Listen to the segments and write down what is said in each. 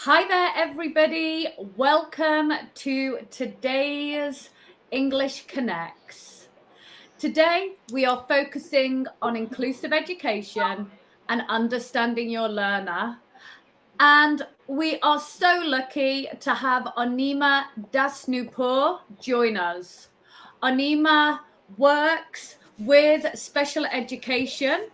Hi there, everybody. Welcome to today's English Connects. Today, we are focusing on inclusive education and understanding your learner. And we are so lucky to have Anima Dasnupur join us. Anima works with special education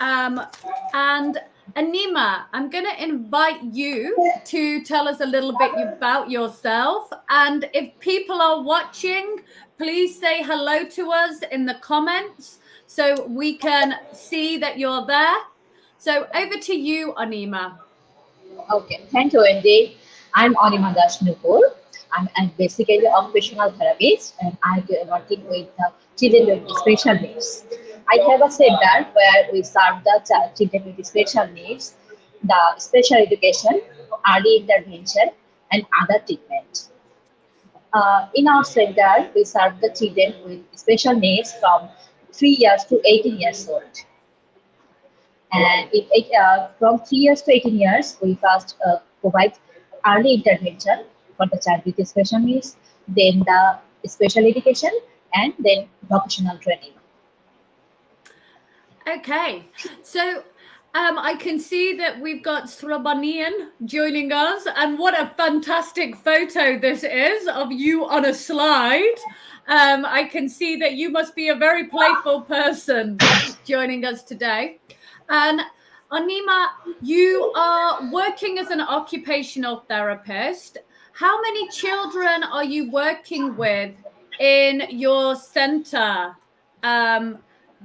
and Anima, I'm going to invite you to tell us a little bit about yourself. And if people are watching, please say hello to us in the comments so we can see that you're there. So over to you, Anima. Okay, thank you, Wendy. I'm Anima Dasnupur. I'm basically an occupational therapist and I'm working with children with special needs. I have a center where we serve the children with special needs, the special education, early intervention, and other treatment. In our center, we serve the children with special needs from 3 years to 18 years old. And from 3 years to 18 years, we first provide early intervention for the child with special needs, then the special education, and then vocational training. Okay, so I can see that we've got Srabanian joining us, and what a fantastic photo this is of you on a slide. I can see that you must be a very playful person joining us today. And Anima, you are working as an occupational therapist. How many children are you working with in your center?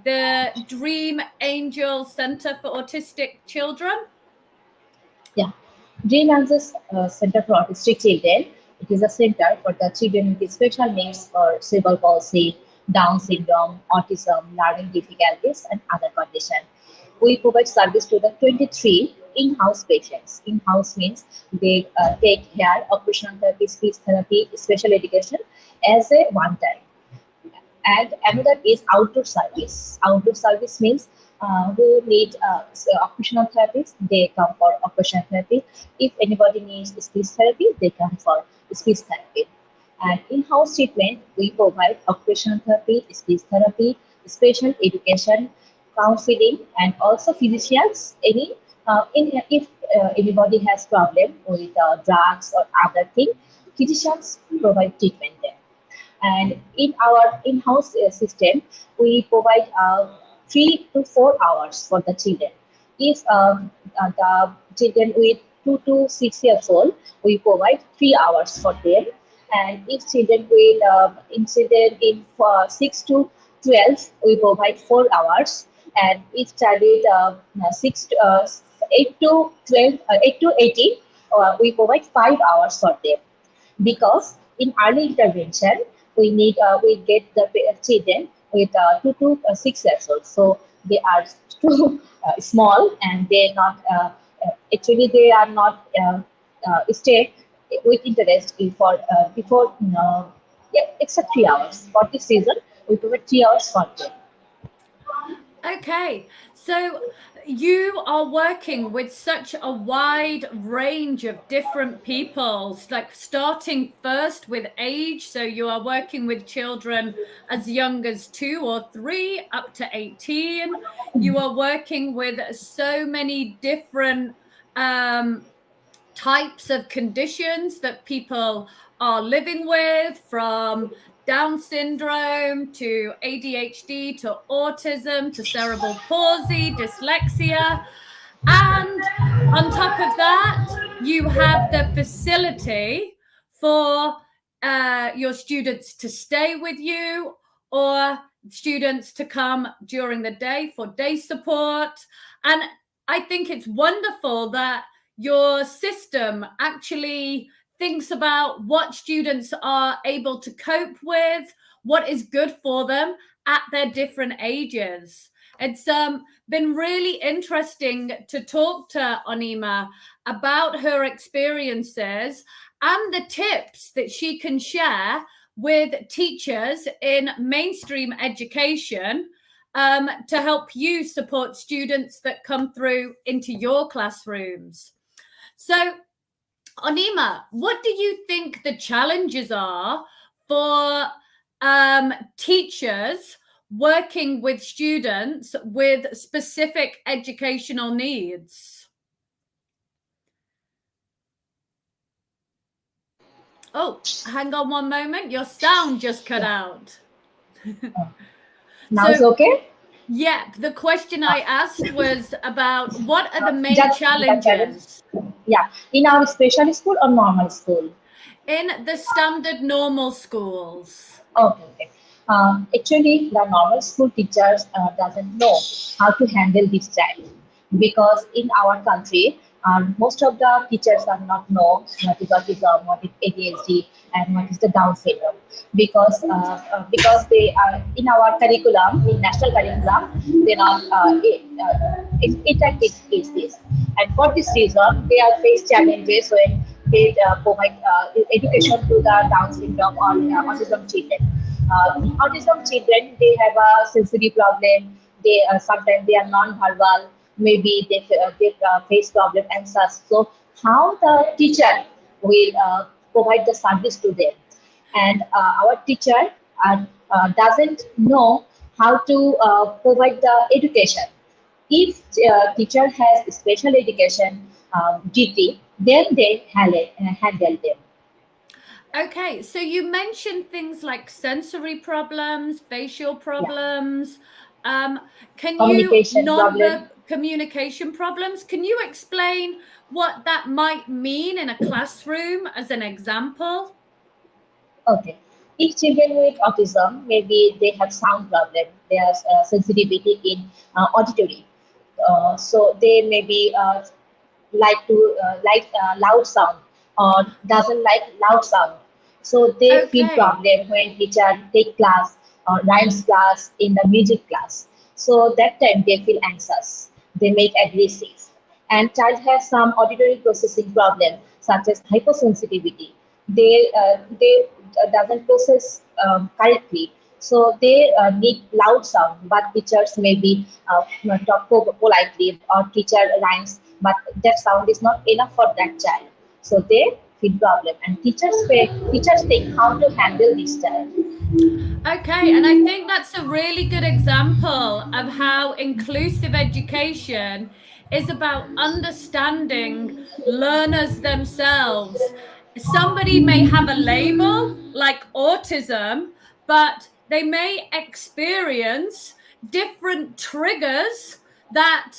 The Dream Angel Center for Autistic Children? Yeah, Dream Angels Center for Autistic Children. It is a center for the children with special needs or cerebral palsy, Down syndrome, autism, learning difficulties, and other conditions. We provide service to the 23 in-house patients. In-house means they take care of occupational therapy, speech therapy, special education as a one time. And another is outdoor service. Outdoor service means who need occupational therapists, they come for occupational therapy. If anybody needs speech therapy, they come for speech therapy. And in-house treatment, we provide occupational therapy, speech therapy, special education, counseling, and also physicians. If anybody has problem with drugs or other thing, physicians provide treatment there. And in our in-house system, we provide 3 to 4 hours for the children. If the children with 2 to 6 years old, we provide 3 hours for them. And if children with incident in 6 to 12, we provide 4 hours. And if child with 8 to 18, we provide 5 hours for them, because in early intervention we get the children with 2 to 6 years old, so they are too small and they not actually they are not stay with interest in for before yeah, except 3 hours for this season. We provide 3 hours for them. Okay, so you are working with such a wide range of different people, like starting first with age. So you are working with children as young as 2 or 3 up to 18. You are working with so many different types of conditions that people are living with, from Down syndrome to ADHD to autism to cerebral palsy, dyslexia. And on top of that, you have the facility for your students to stay with you, or students to come during the day for day support. And I think it's wonderful that your system actually thinks about what students are able to cope with, what is good for them at their different ages. It's been really interesting to talk to Anima about her experiences and the tips that she can share with teachers in mainstream education to help you support students that come through into your classrooms. So, Anima, what do you think the challenges are for teachers working with students with specific educational needs? Oh, hang on one moment. Your sound just cut out. Now it's okay? Yeah, the question I asked was about what are the main Just challenges Yeah, in our special school or normal school? in the standard normal schools? Okay. Actually, the normal school teachers doesn't know how to handle this child because in our country, most of the teachers are not know what is autism, what is ADHD, and what is the Down syndrome because they are in our curriculum, in national curriculum, they not interactive is this, and for this reason, they are face challenges when they provide education to the Down syndrome or autism children. Autism children, they have a sensory problem. They sometimes they are non-verbal. Maybe they face problem and such. So how the teacher will provide the service to them, and our teacher doesn't know how to provide the education. If teacher has special education GT, then they handle them. Okay, so you mentioned things like sensory problems, facial problems. Can you Communication problem. communication problems? Can you explain what that might mean in a classroom as an example? Okay. If children with autism, maybe they have sound problem, they have sensitivity in auditory. So they maybe like loud sound or doesn't like loud sound. So they feel Okay. problem when teacher take class or rhymes class in the music class. So that time they feel anxious. They make aggressive. And child has some auditory processing problem such as hypersensitivity. They doesn't process correctly. So they need loud sound, but teachers maybe talk politely or teacher rhymes, but that sound is not enough for that child. So they feel problem, and teachers think how to handle this child. Okay, and I think that's a really good example of how inclusive education is about understanding learners themselves. Somebody may have a label like autism, but they may experience different triggers that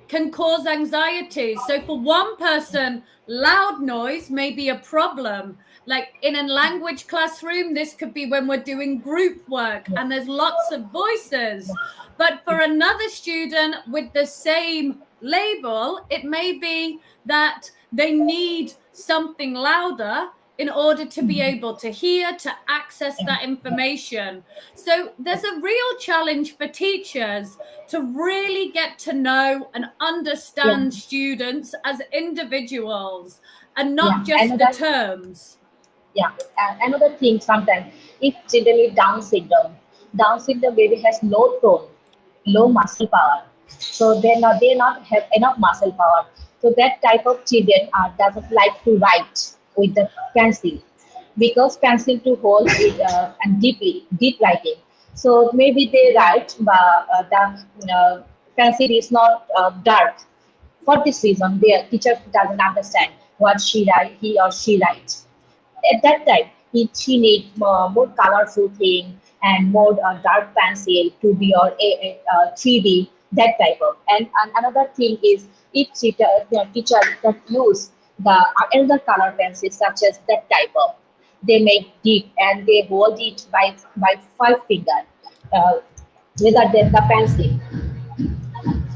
can cause anxiety. So, for one person, loud noise may be a problem. Like in a language classroom, this could be when we're doing group work and there's lots of voices. But for another student with the same label, it may be that they need something louder in order to be able to hear, to access that information. So there's a real challenge for teachers to really get to know and Yeah, understand students as individuals and not yeah. just the terms. Yeah, and another thing, sometimes if children with Down syndrome baby has low tone, low muscle power, so they not have enough muscle power. So that type of children doesn't like to write with the pencil because pencil to hold it and deep writing. So maybe they write, but the pencil is not dark. For this reason, their teacher doesn't understand what he or she writes. At that time, she needs more colorful thing and more dark pencil to be or 3D, that type of. And another thing is if the teacher that use the another color pencil such as that type of, they make deep and they hold it by 5 finger uh, rather than the pencil.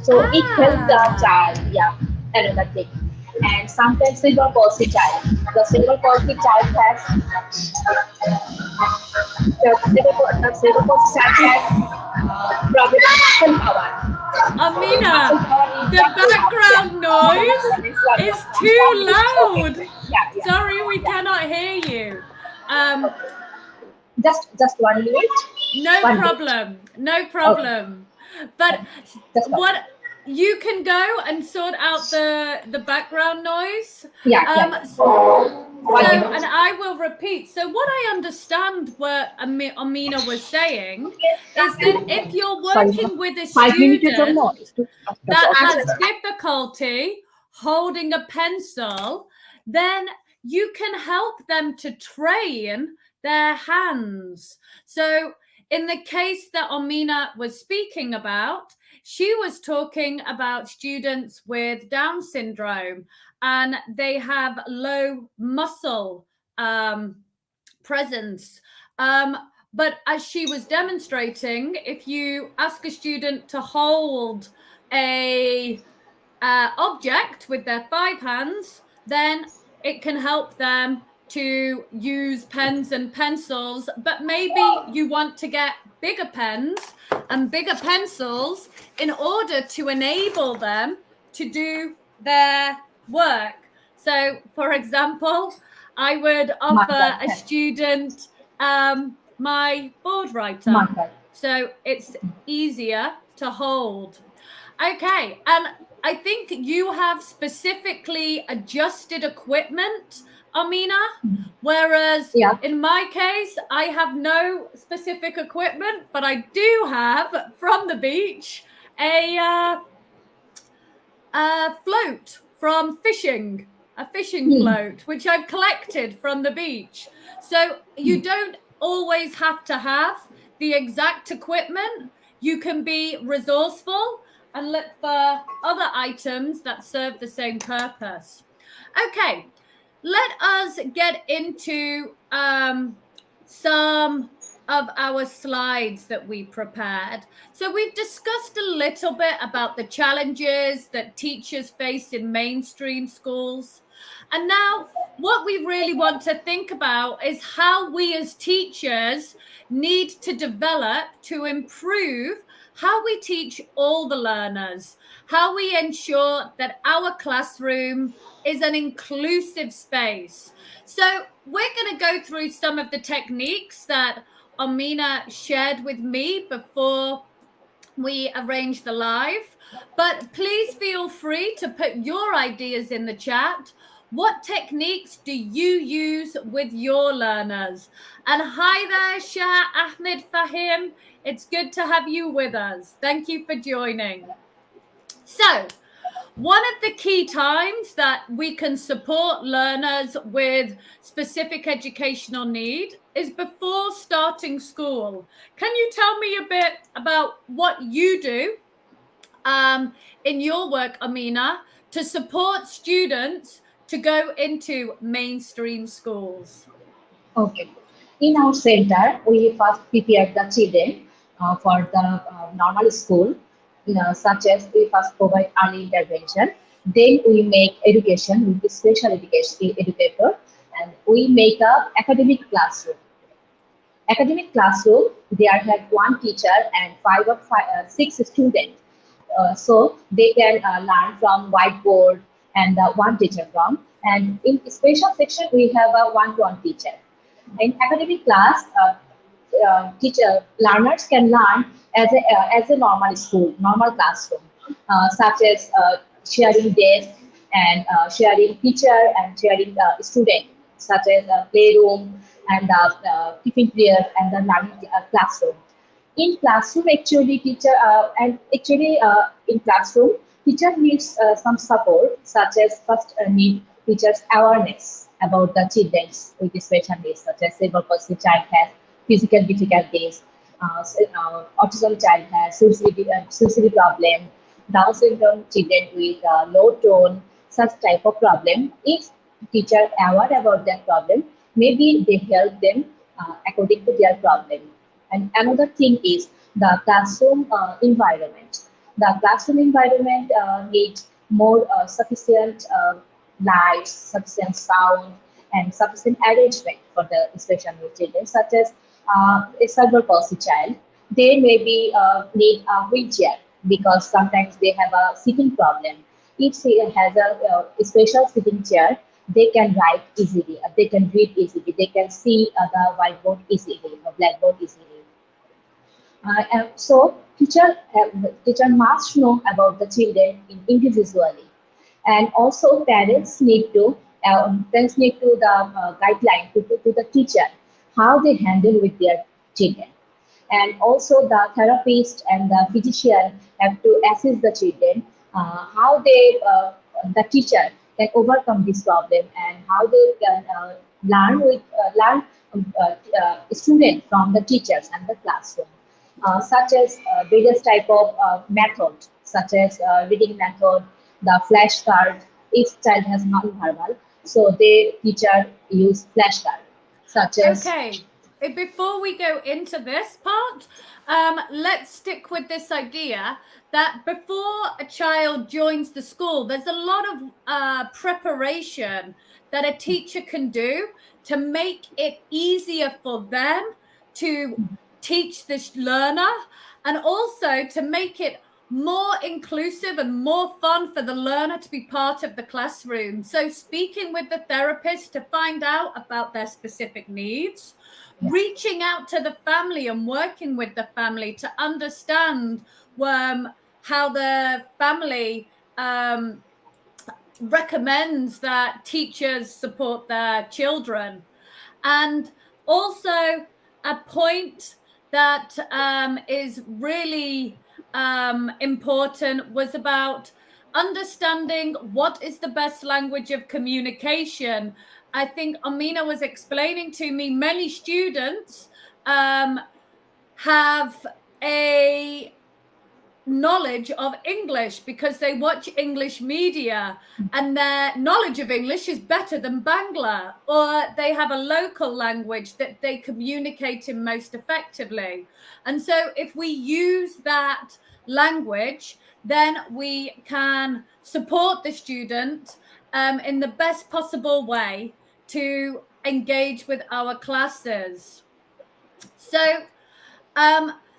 So it helps the Ah, child, yeah, another thing. And sometimes cerebral palsy child. The cerebral palsy child has the cerebral palsy child has problem with muscle power. So muscle Amina, power is the not enough. background Yeah. noise This one, is this too only. loud. Okay. Yeah, yeah. Sorry, we cannot hear you. Just 1 minute. No 1 minute. problem. No Okay. problem. But Just 1 what minute. you can go and sort out the background noise. Yeah. And I will repeat. So what I understand what Amina was saying is that if you're working with a student that has difficulty holding a pencil, then you can help them to train their hands. So in the case that Amina was speaking about, she was talking about students with Down syndrome, and they have low muscle presence. But as she was demonstrating, if you ask a student to hold a object with their 5 hands, then it can help them to use pens and pencils. But maybe you want to get bigger pens and bigger pencils in order to enable them to do their work. So, for example, I would offer a student my board writer, so it's easier to hold. Okay, and I think you have specifically adjusted equipment, Amina, whereas in my case, I have no specific equipment, but I do have from the beach a float from fishing, a fishing float, which I've collected from the beach. So you don't always have to have the exact equipment. You can be resourceful and look for other items that serve the same purpose. Okay, let us get into some of our slides that we prepared. So we've discussed a little bit about the challenges that teachers face in mainstream schools. And now what we really want to think about is how we as teachers need to develop to improve how we teach all the learners, how we ensure that our classroom is an inclusive space. So we're going to go through some of the techniques that Amina shared with me before we arranged the live, but please feel free to put your ideas in the chat. What techniques do you use with your learners? And hi there, Shah Ahmed Fahim. It's good to have you with us. Thank you for joining. So, one of the key times that we can support learners with specific educational need is before starting school. Can you tell me a bit about what you do in your work, Amina, to support students to go into mainstream schools? Okay. In our center, we first prepare the children for the normal school, such as we first provide early intervention. Then we make education with the special educator, and we make a academic classroom. Academic classroom, there have one teacher and 6 students. So they can learn from whiteboard and one teacher from. And in special section, we have a one-to-one teacher. In academic class, learners can learn as a normal school, normal classroom, such as sharing desk and sharing teacher and sharing student, such as playroom and tiffin period and the learning classroom. In classroom, actually, in classroom, teacher needs some support, such as first need teachers' awareness about the children with special needs, such as cerebral palsy child has physical difficulties, autism child has suicide problem, Down syndrome children with low tone, such type of problem. If teacher aware about that problem, maybe they help them according to their problem. And another thing is the classroom environment. The classroom environment needs more sufficient lights, sufficient sound, and sufficient arrangement for the special needs children, such as a cerebral palsy child. They maybe need a wheelchair because sometimes they have a sitting problem. If he has a special sitting chair, they can write easily, they can read easily, they can see the whiteboard easily, or blackboard easily. So teacher must know about the children individually, and also parents need to the guideline to the teacher how they handle with their children, and also the therapist and the physician have to assist the children how the teacher can overcome this problem, and how they can learn students from the teachers and the classroom, such as various type of method, such as reading method, the flashcard. If child has non-verbal, so the teacher use flashcard, such as Okay. Before we go into this part, let's stick with this idea that before a child joins the school, there's a lot of preparation that a teacher can do to make it easier for them to teach this learner, and also to make it more inclusive and more fun for the learner to be part of the classroom. So speaking with the therapist to find out about their specific needs, reaching out to the family and working with the family to understand how the family recommends that teachers support their children. And also a point that is really important was about understanding what is the best language of communication. I think Amina was explaining to me many students have a knowledge of English because they watch English media, and their knowledge of English is better than Bangla, or they have a local language that they communicate in most effectively. And so if we use that language, then we can support the student in the best possible way to engage with our classes. So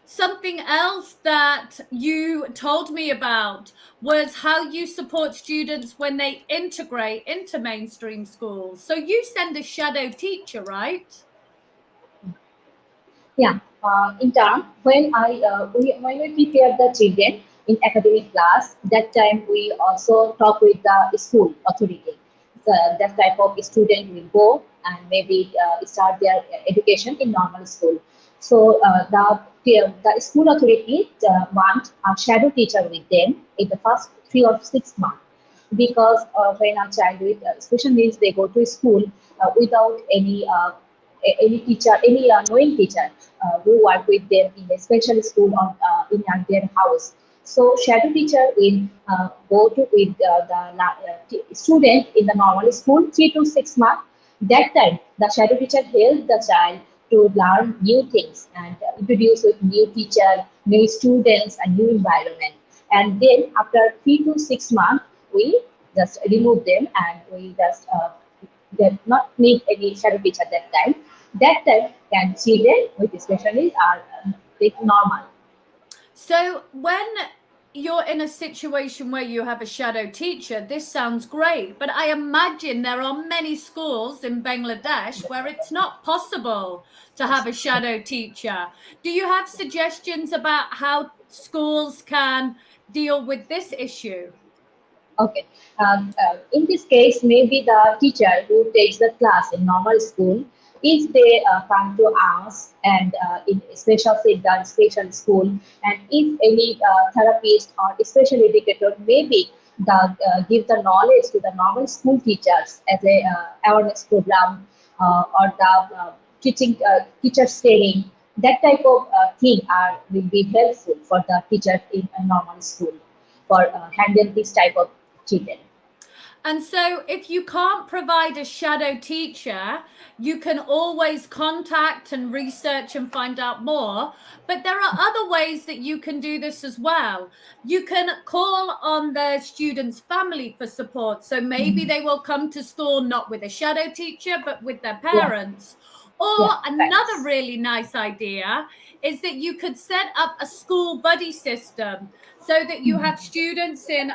something else that you told me about was how you support students when they integrate into mainstream schools. So you send a shadow teacher, right? Yeah, in term when we prepare the children in academic class, that time we also talk with the school authority. So that type of student will go and maybe start their education in normal school. So the school authority want a shadow teacher with them in the first 3 or 6 months, because when a child with special needs, they go to school without any teacher, any knowing teacher who work with them in a special school or in their house. So shadow teacher will go to with student in the normal school 3 to 6 months. That time the shadow teacher help the child to learn new things and introduce with new teacher, new students, and new environment. And then after 3 to 6 months, we just remove them, and we just they not need any shadow teacher that time. That time can children with special needs are normal. So when you're in a situation where you have a shadow teacher, this sounds great, but I imagine there are many schools in Bangladesh where it's not possible to have a shadow teacher. Do you have suggestions about how schools can deal with this issue? Okay. In this case, maybe the teacher who takes the class in normal school, if they come to us and in special center, special school, and if any therapist or special educator, maybe give the knowledge to the normal school teachers as a awareness program, or the teachers training. That type of thing will be helpful for the teachers in a normal school for handle this type of children. And so if you can't provide a shadow teacher, you can always contact and research and find out more. But there are other ways that you can do this as well. You can call on the student's family for support. So maybe they will come to school not with a shadow teacher, but with their parents. Or another really nice idea is that you could set up a school buddy system so that you have students in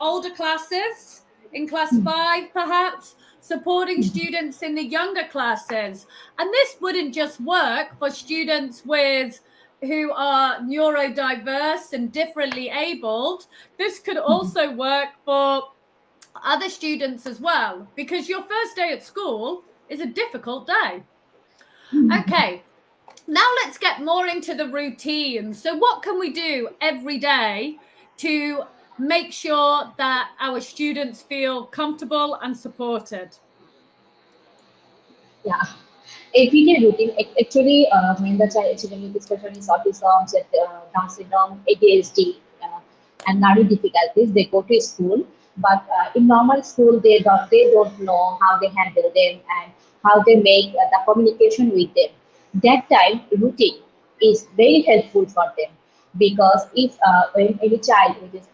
older classes, in class 5 perhaps, supporting students in the younger classes. And this wouldn't just work for students with who are neurodiverse and differently abled, this could also work for other students as well, because your first day at school is a difficult day. Okay, now let's get more into the routine. So what can we do every day to make sure that our students feel comfortable and supported? Yeah, everyday routine actually when the children with special needs, autism, Down syndrome, ADHD, and learning difficulties, they go to school. But in normal school, they don't know how they handle them and how they make the communication with them. That time routine is very helpful for them, because if when any child with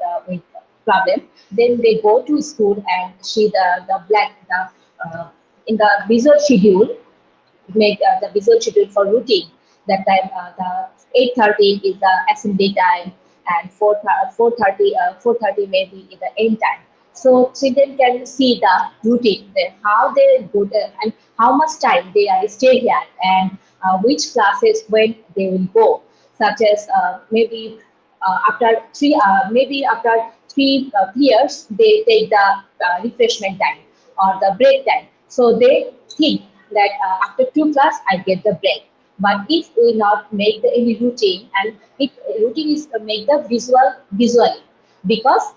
problem, then they go to school and see the black in the visual schedule, make the visual schedule for routine. That time the 8:30 is the assembly time, and 4:30 maybe is the end time. So children can see the routine, how they go there, and how much time they are stay here, and which classes when they will go. Such as maybe after 3 years, they take the refreshment time or the break time. So they think that after 2 class I get the break. But if we not make the any routine, and if routine is make the visually, because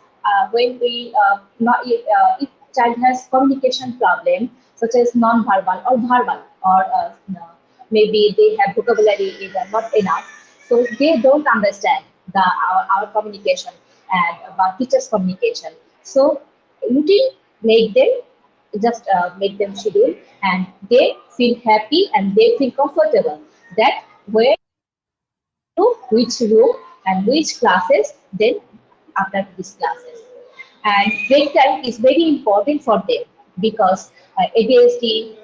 when we not if child has communication problem, such as non-verbal or verbal, or no, maybe they have vocabulary is not enough, so they don't understand our communication and about teachers communication. So routine make them, just make them schedule, and they feel happy and they feel comfortable that where to which room and which classes, then after these classes. And break time is very important for them, because ADHD,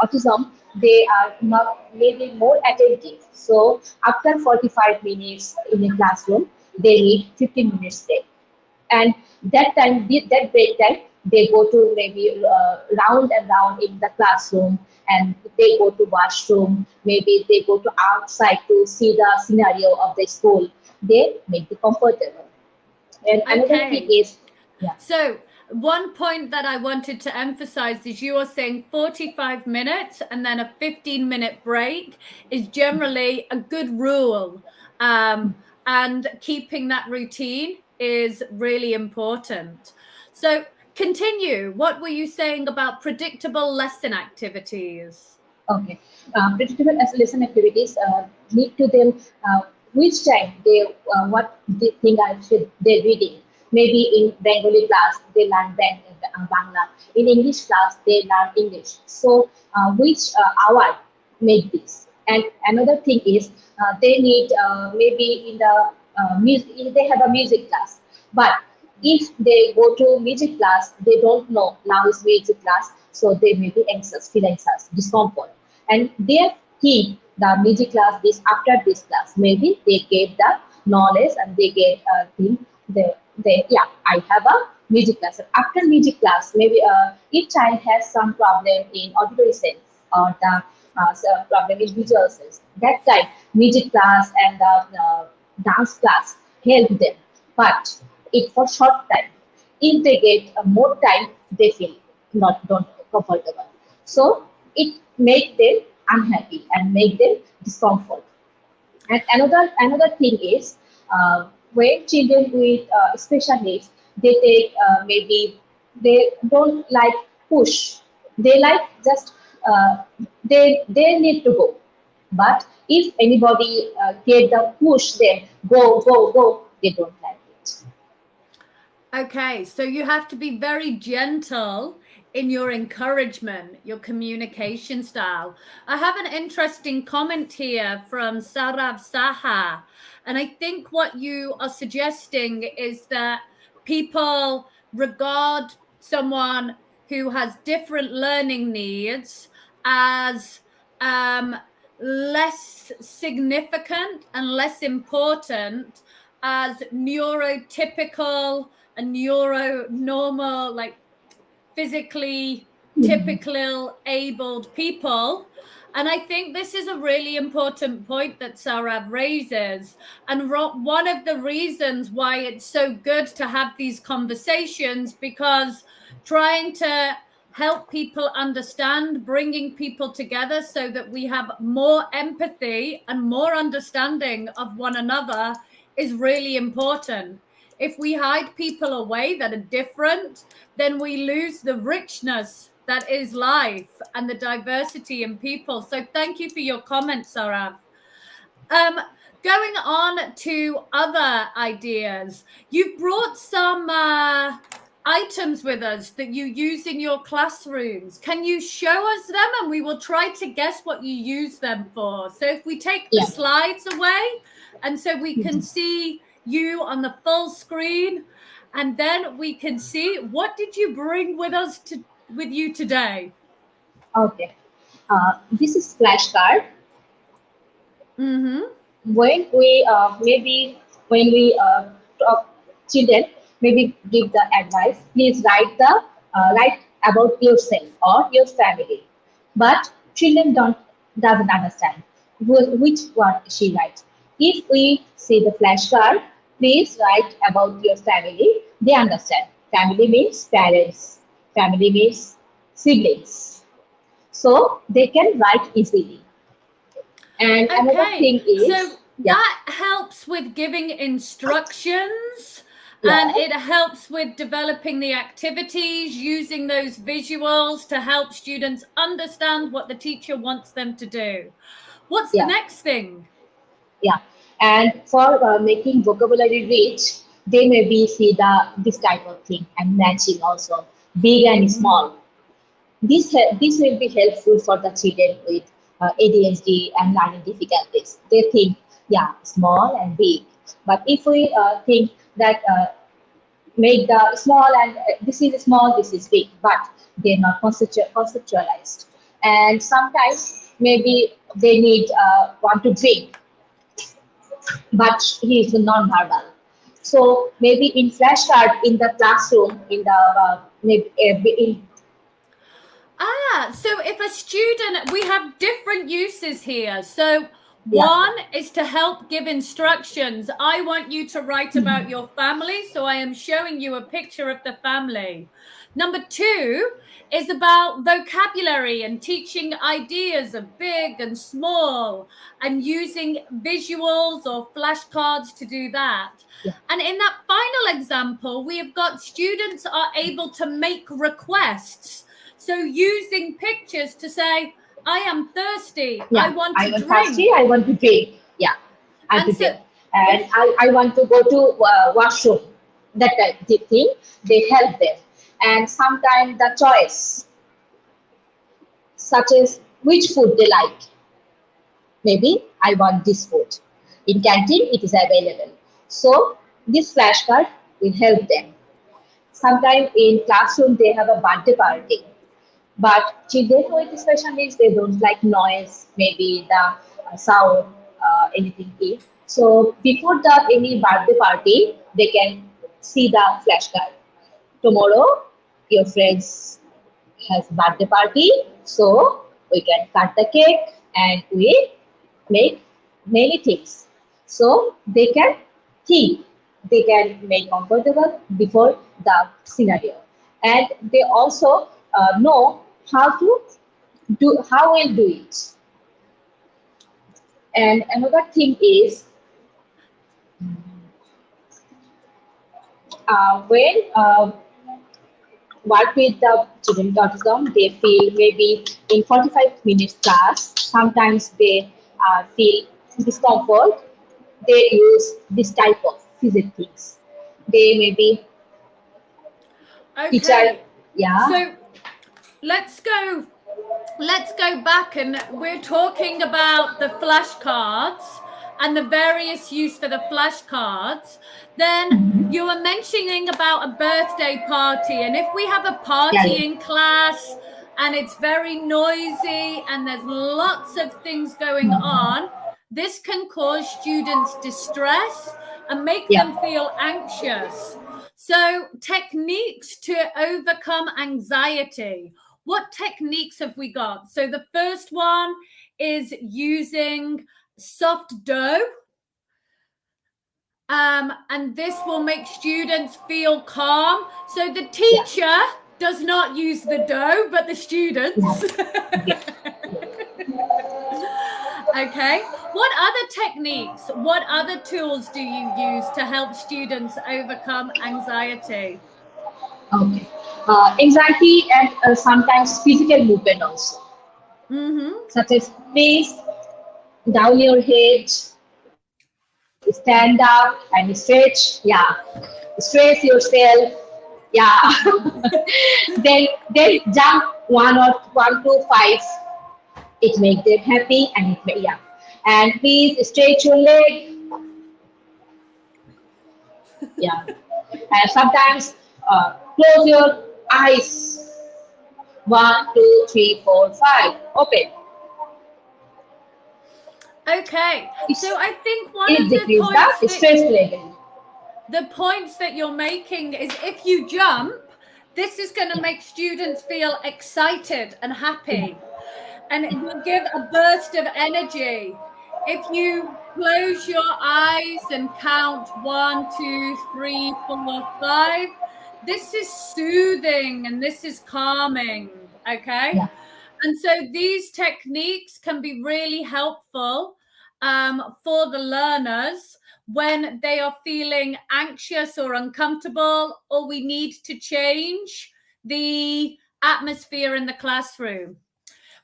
autism, they are not maybe more attentive. So after 45 minutes in a classroom, they need 15 minutes break. And that time, that break time, they go to maybe round and round in the classroom, and they go to washroom, maybe they go to outside to see the scenario of the school. They make it comfortable. And another thing Okay. is, yeah, So one point that I wanted to emphasize is you are saying 45 minutes and then a 15-minute break is generally a good rule. And keeping that routine is really important. So continue. What were you saying about predictable lesson activities? okay. Predictable as lesson activities need to them which time they what they think I should they reading. Maybe in Bengali class they learn Bangla. In English class they learn English. So which hour make this? And another thing is they need maybe in the music, they have a music class, but if they go to music class, they don't know now is music class, so they may be anxious, feel anxious, discomfort, and they think the music class is after this class. Maybe they get the knowledge and they get think they yeah, I have a music class. After music class, maybe if child has some problem in auditory sense, or the problem in visual sense, that time music class and the dance class help them, but it for short time. If they get more time, they feel not don't comfortable. So it make them unhappy and make them discomfort. And another thing is when children with special needs, they take maybe they don't like push. They like just they need to go. But if anybody get the push, then go, they don't like it. Okay, so you have to be very gentle in your encouragement, your communication style. I have an interesting comment here from Sarav Saha. And I think what you are suggesting is that people regard someone who has different learning needs as less significant and less important as neurotypical and neuronormal, like physically typical abled people. And I think this is a really important point that Saurabh raises. And one of the reasons why it's so good to have these conversations, because trying to help people understand, bringing people together so that we have more empathy and more understanding of one another is really important. If we hide people away that are different, then we lose the richness that is life and the diversity in people. So thank you for your comments, Saurabh. Going on to other ideas, you've brought some items with us that you use in your classrooms. Can you show us them, and we will try to guess what you use them for? So if we take the slides away, and so we can see you on the full screen, and then we can see what did you bring with us with you today. Okay, this is flashcard. When we talk children, maybe give the advice, please write about yourself or your family. But children doesn't understand which one she writes. If we see the flashcard, please write about your family. They understand. Family means parents. Family means siblings. So they can write easily. And another thing is, so that helps with giving instructions, and it helps with developing the activities, using those visuals to help students understand what the teacher wants them to do. What's the next thing? And for making vocabulary rich, they maybe see this type of thing and matching also, big and small. This will be helpful for the children with ADHD and learning difficulties. They think, small and big. But if we think that make the small and this is small, this is big, but they're not conceptualized. And sometimes maybe they need want to drink, but he is non-verbal. So maybe in flashcard in the classroom, in the so if a student, we have different uses here. So one is to help give instructions. I want you to write about your family, so I am showing you a picture of the family. Number two is about vocabulary and teaching ideas of big and small and using visuals or flashcards to do that. And in that final example, we have got students are able to make requests. So using pictures to say, I am thirsty, I want to drink. Thirsty, I want to drink. And I want to go to washroom. That type of thing, they help them. And sometimes the choice, such as which food they like. Maybe I want this food. In canteen, it is available. So this flashcard will help them. Sometimes in classroom, they have a birthday party. But children with special needs, they don't like noise, maybe the sound, anything. So before any birthday party, they can see the flashcard. Tomorrow, your friends has birthday party, so we can cut the cake and we make many things. So they can think, they can make comfortable before the scenario, and they also know how we'll do it. And another thing is when work with the children with autism, they feel maybe in 45 minutes class, sometimes they feel discomfort. They use this type of physics things. They maybe teacher, So let's go back, and we're talking about the flashcards and the various use for the flashcards. Then you were mentioning about a birthday party, and if we have a party in class and it's very noisy and there's lots of things going on, this can cause students distress and make them feel anxious. So techniques to overcome anxiety. What techniques have we got? So the first one is using soft dough. And this will make students feel calm. So the teacher does not use the dough, but the students. Okay. What other techniques, what other tools do you use to help students overcome anxiety? Okay. Anxiety and sometimes physical movement also, such as place down your head, stand up and stretch. Yeah, stretch yourself. Yeah. then jump 1 to 5. It makes them happy and and please stretch your leg. Yeah. And sometimes close your eyes. 1, 2, 3, 4, 5. Open. Okay. So I think one It of the decreases points the stress level. The points that you're making is if you jump, this is going to make students feel excited and happy, and it will give a burst of energy. If you close your eyes and count 1, 2, 3, 4, 5, this is soothing and this is calming. Okay. Yeah. And so these techniques can be really helpful for the learners when they are feeling anxious or uncomfortable, or we need to change the atmosphere in the classroom.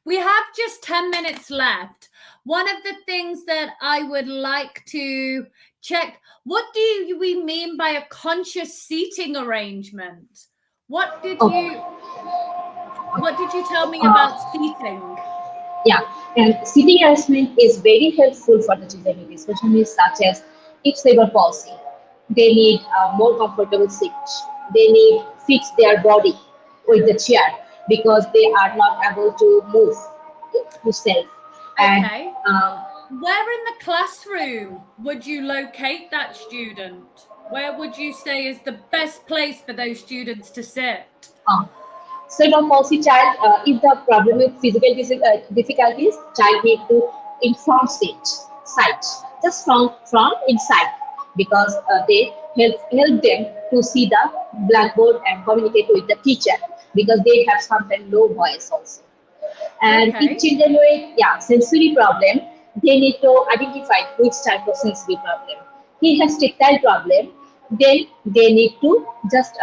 We have just 10 minutes left. One of the things that I would like to check, what do we mean by a conscious seating arrangement? What did you tell me about seating? Yeah, and seating arrangement is very helpful for the children with special needs, such as if cerebral palsy. They need a more comfortable seat. They need fix their body with the chair because they are not able to move themselves. And Okay. Where in the classroom would you locate that student? Where would you say is the best place for those students to sit? cerebral palsy child, if the problem with physical difficulties, child need to in front seat, side, just from inside, because they help them to see the blackboard and communicate with the teacher, because they have sometimes low voice also. And if children with sensory problem, they need to identify which type of sensory problem. He has tactile problem, then they need to just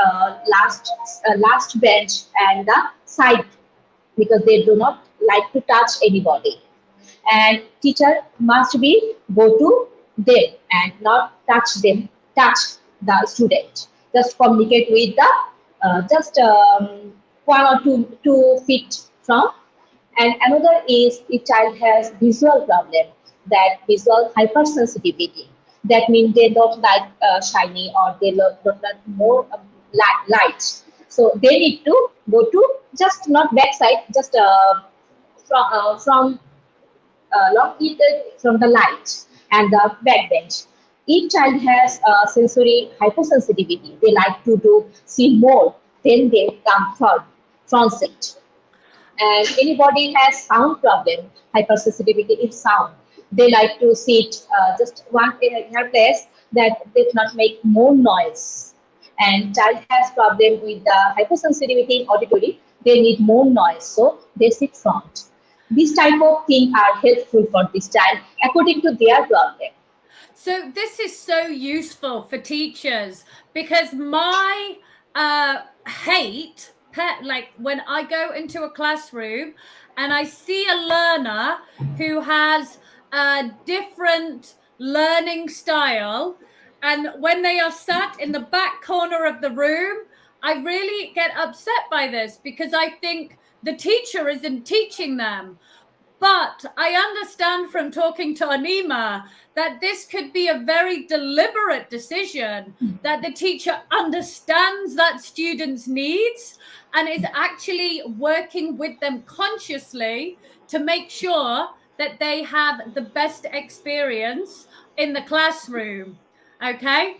last bench and the side, because they do not like to touch anybody. And teacher must be go to them and not touch the student. Just communicate with the just 1 or 2 feet from. And another is if child has visual problem, that visual hypersensitivity. That means they don't like shiny, or they don't like more light. So they need to go to just not backside, just from located from the light and the backbench. Each child has sensory hypersensitivity. They like to see more, then they come front seat. And anybody has sound problem, hypersensitivity in sound, they like to sit just one in a place that does not make more noise. And child has problem with the hypersensitivity in auditory, they need more noise, so they sit front. These type of things are helpful for this child according to their problem. So this is so useful for teachers, because my like when I go into a classroom and I see a learner who has a different learning style, and when they are sat in the back corner of the room, I really get upset by this, because I think the teacher isn't teaching them. But I understand from talking to Anima that this could be a very deliberate decision, that the teacher understands that student's needs and is actually working with them consciously to make sure that they have the best experience in the classroom. Okay.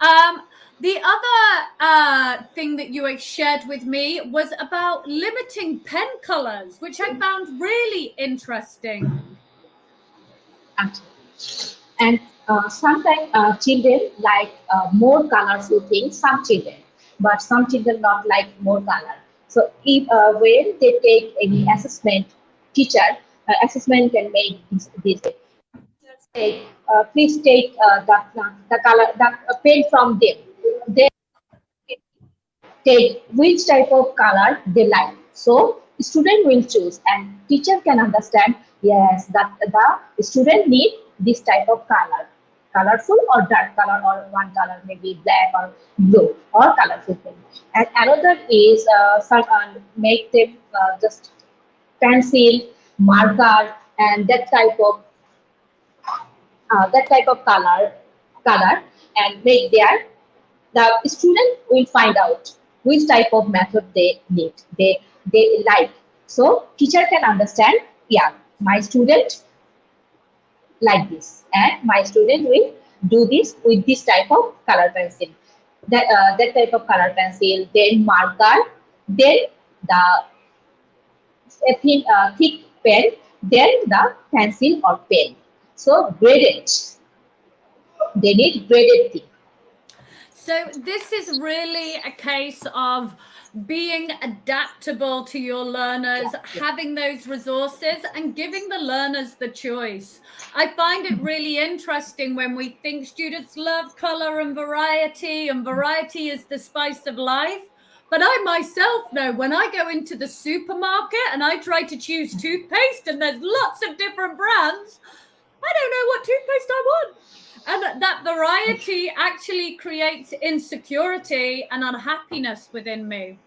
The other thing that you shared with me was about limiting pen colors, which I found really interesting. And sometimes children like more colorful things, some children, but some children not like more color. So if when they take any assessment, teacher assessment can make this say, please take the color, the pen from them. They take which type of color they like. So student will choose and teacher can understand, yes, that the student need this type of color, colorful or dark color or one color, maybe black or blue or colorful thing. And another is some make them just pencil, marker, and that type of color and make their the student will find out which type of method they need, they like. So teacher can understand, yeah, my student like this, and my student will do this with this type of color pencil. That type of color pencil, then marker, then the thick pen, then the pencil or pen. So graded. They need graded thing. So this is really a case of being adaptable to your learners, having those resources and giving the learners the choice. I find it really interesting when we think students love color and variety is the spice of life. But I myself know when I go into the supermarket and I try to choose toothpaste and there's lots of different brands, I don't know what toothpaste I want. And that variety actually creates insecurity and unhappiness within me.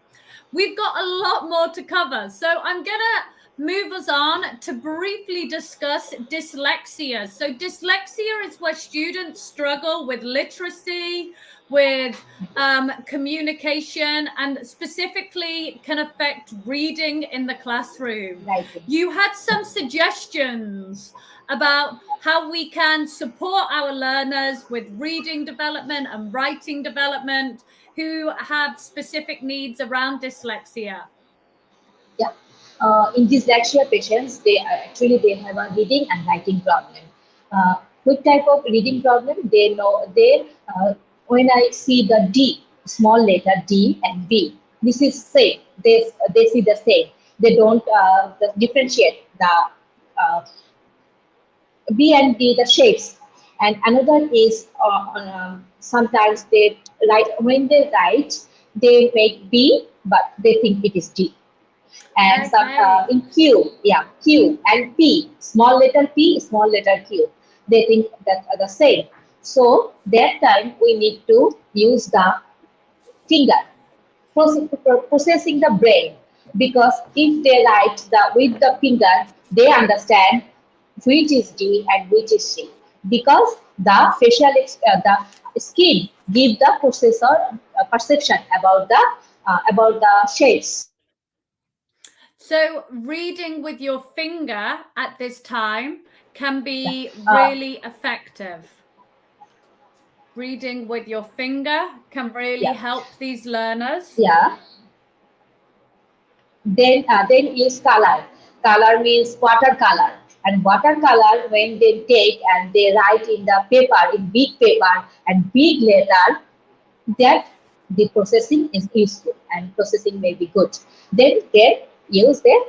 We've got a lot more to cover. So I'm going to move us on to briefly discuss dyslexia. So dyslexia is where students struggle with literacy, with communication, and specifically can affect reading in the classroom. Right. You had some suggestions about how we can support our learners with reading development and writing development who have specific needs around dyslexia. Yeah. In dyslexia patients, they have a reading and writing problem. What type of reading problem? They know when I see the D, small letter D and B, this is same. They see the same. They don't differentiate the B and D, the shapes. And another is sometimes they write, when they write, they make B, but they think it is D. And some in Q, yeah, Q and P, small letter P, small letter Q, they think that are the same. So that time we need to use the finger, processing the brain, because if they write with the finger, they understand which is D and which is C, because the the skin give the processor perception about the shapes. So reading with your finger at this time can be really effective. Reading with your finger can really help these learners. Yeah. Then use color. Color means watercolor. And watercolor, when they take and they write in the paper, in big paper and big letter, that the processing is useful and processing may be good. Then they use their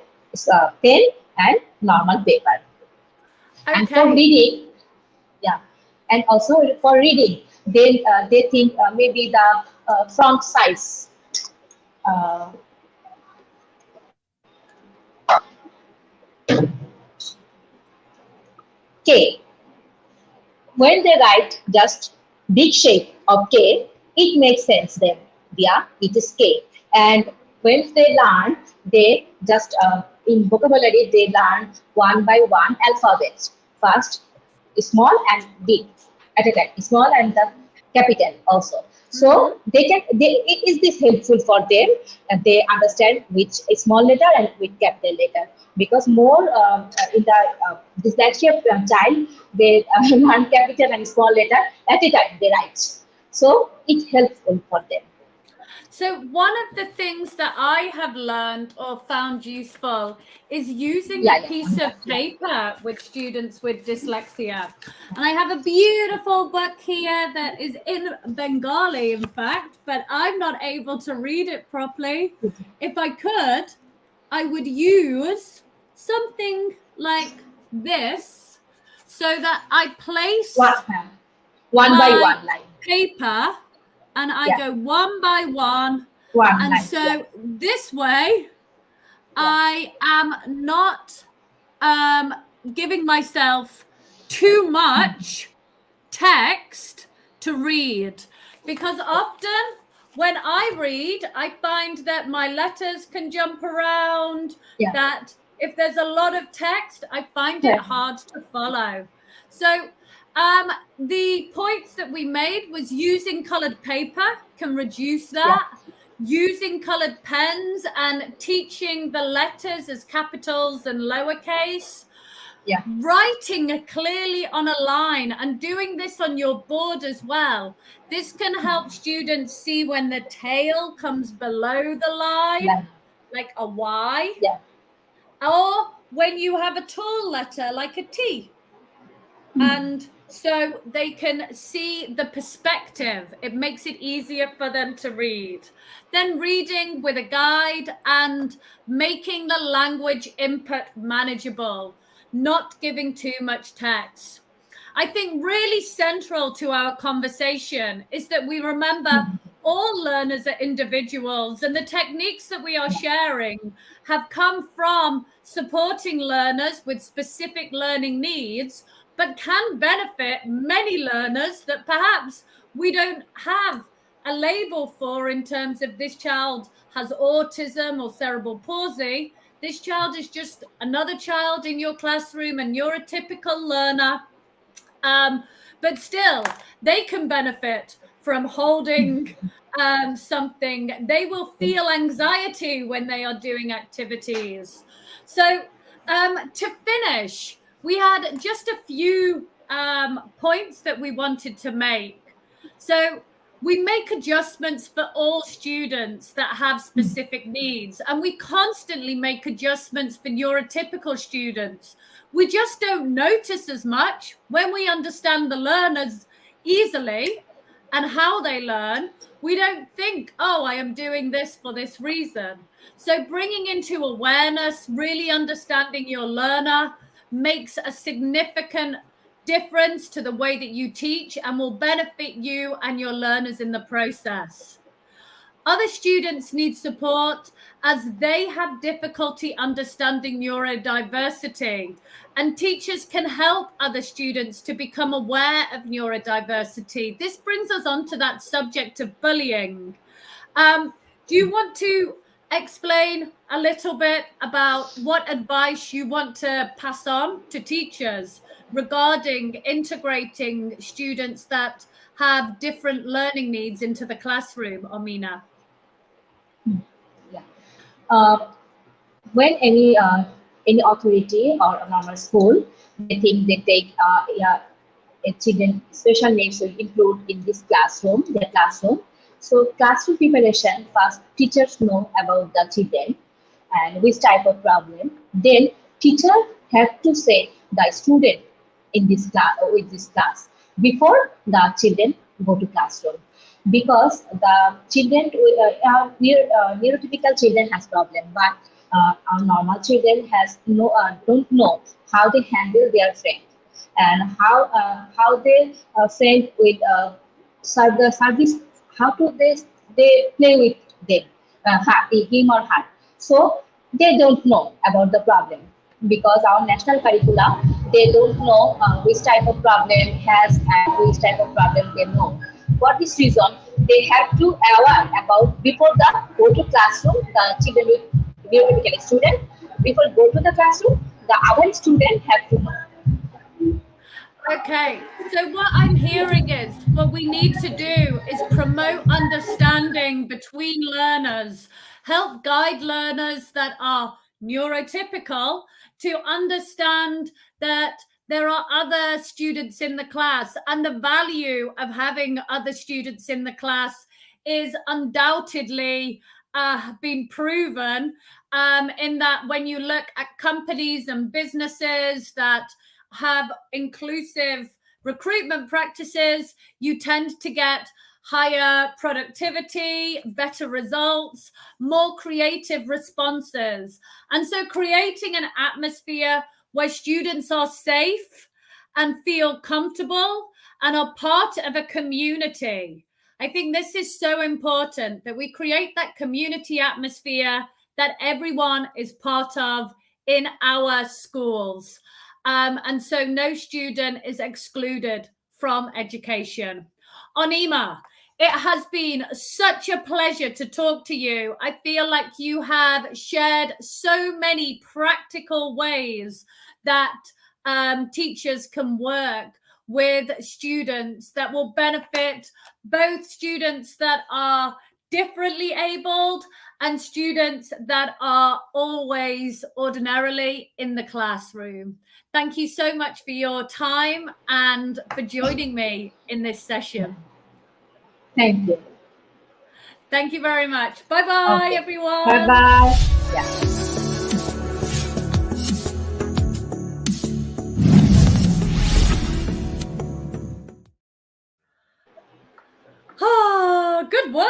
pen and normal paper. Okay. And for reading, yeah, and also for reading, they think maybe the font size. K. When they write just big shape of K, it makes sense then. Yeah, it is K. And when they learn, they just in vocabulary they learn one by one alphabet. First, small and big at a time. Small and the capital also. So is this helpful for them? And they understand which small letter and which capital letter. Because more in the dyslexia child, they learn capital and small letter at a time they write. So it helpful for them. So one of the things that I have learned or found useful is using Yeah, a yeah, piece of yeah. paper with students with dyslexia. And I have a beautiful book here that is in Bengali, in fact, but I'm not able to read it properly. If I could, I would use something like this so that I place One by my one line. paper and I Yeah, go one by one. one And line. Yeah, so this way, yeah. I am not giving myself too much text to read, because often when I read, I find that my letters can jump around, Yeah. that if there's a lot of text, I find it Correct. hard to follow. So the points that we made was using colored paper can reduce Yeah. that. Using colored pens and teaching the letters as capitals and lowercase. Yeah. Writing clearly on a line and doing this on your board as well. This can help students see when the tail comes below the line, Line. like a Y, Yeah. or when you have a tall letter like a T. And so they can see the perspective. It makes it easier for them to read. Then reading with a guide and making the language input manageable, not giving too much text. I think really central to our conversation is that we remember all learners are individuals, and the techniques that we are sharing have come from supporting learners with specific learning needs, but can benefit many learners that perhaps we don't have a label for in terms of this child has autism or cerebral palsy. This child is just another child in your classroom and you're a typical learner. But still, they can benefit from holding something. They will feel anxiety when they are doing activities. So to finish, we had just a few points that we wanted to make. So we make adjustments for all students that have specific needs, and we constantly make adjustments for neurotypical students. We just don't notice as much when we understand the learners easily and how they learn. We don't think, oh, I am doing this for this reason. So bringing into awareness, really understanding your learner makes a significant difference to the way that you teach and will benefit you and your learners in the process. Other students need support as they have difficulty understanding neurodiversity, and teachers can help other students to become aware of neurodiversity. This brings us on to that subject of bullying. Do you want to explain a little bit about what advice you want to pass on to teachers regarding integrating students that have different learning needs into the classroom, Amina? Yeah. When any authority or a normal school, they think they take a children special needs will include in this classroom, their classroom. So classroom preparation, first teachers know about the children and which type of problem. Then teacher have to set the student in this class with this class before the children go to classroom, because the children neurotypical children has problem, but our normal children has no don't know how they handle their friend and how they friend with serve the service, how to they play with them, him or her. So they don't know about the problem, because our national curricula, they don't know which type of problem has and which type of problem they know. For this reason, they have to aware about before the go to classroom, the children with neurotypical student, before go to the classroom, the our student have to know. Okay, so what I'm hearing is what we need to do is promote understanding between learners, help guide learners that are neurotypical to understand that there are other students in the class, and the value of having other students in the class is undoubtedly been proven in that when you look at companies and businesses that have inclusive recruitment practices, you tend to get higher productivity, better results, more creative responses. And so creating an atmosphere where students are safe and feel comfortable and are part of a community. I think this is so important, that we create that community atmosphere that everyone is part of in our schools. And so no student is excluded from education. Onima, it has been such a pleasure to talk to you. I feel like you have shared so many practical ways that teachers can work with students that will benefit both students that are differently abled and students that are always ordinarily in the classroom. Thank you so much for your time and for joining me in this session. Thank you. Thank you very much. Bye-bye, Okay. everyone. Bye-bye. Yeah. Oh, good work.